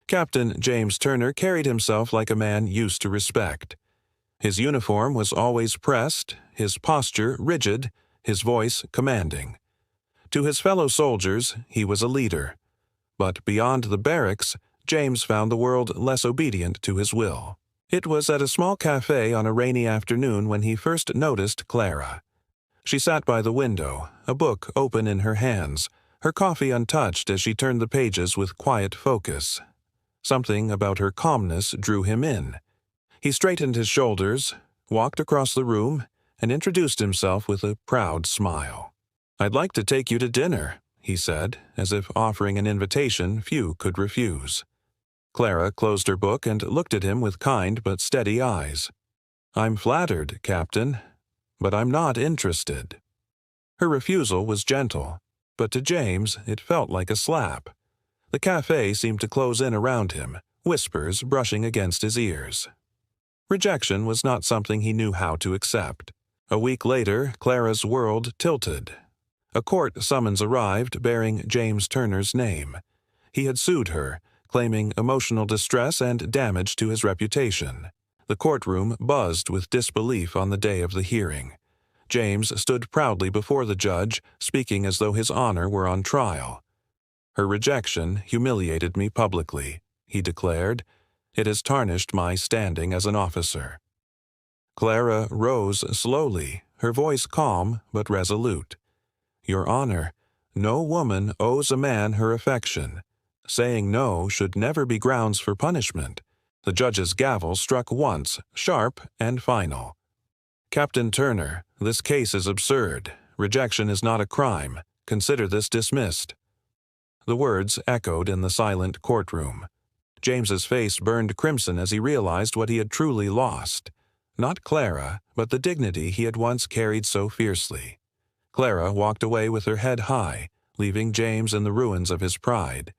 Captain James Turner carried himself like a man used to respect. His uniform was always pressed, his posture rigid, his voice commanding. To his fellow soldiers, he was a leader. But beyond the barracks, James found the world less obedient to his will. It was at a small cafe on a rainy afternoon when he first noticed Clara. She sat by the window, a book open in her hands, her coffee untouched as she turned the pages with quiet focus. Something about her calmness drew him in. He straightened his shoulders, walked across the room, and introduced himself with a proud smile. "I'd like to take you to dinner," he said, as if offering an invitation few could refuse. Clara closed her book and looked at him with kind but steady eyes. "I'm flattered, Captain, but I'm not interested." Her refusal was gentle, but to James it felt like a slap. The cafe seemed to close in around him, whispers brushing against his ears. Rejection was not something he knew how to accept. A week later, Clara's world tilted. A court summons arrived bearing James Turner's name. He had sued her, claiming emotional distress and damage to his reputation. The courtroom buzzed with disbelief on the day of the hearing. James stood proudly before the judge, speaking as though his honor were on trial. "Her rejection humiliated me publicly," he declared. "It has tarnished my standing as an officer." Clara rose slowly, her voice calm but resolute. "Your Honor, no woman owes a man her affection. Saying no should never be grounds for punishment." The judge's gavel struck once, sharp and final. "Captain Turner, this case is absurd. Rejection is not a crime. Consider this dismissed." The words echoed in the silent courtroom. James's face burned crimson as he realized what he had truly lost. Not Clara, but the dignity he had once carried so fiercely. Clara walked away with her head high, leaving James in the ruins of his pride.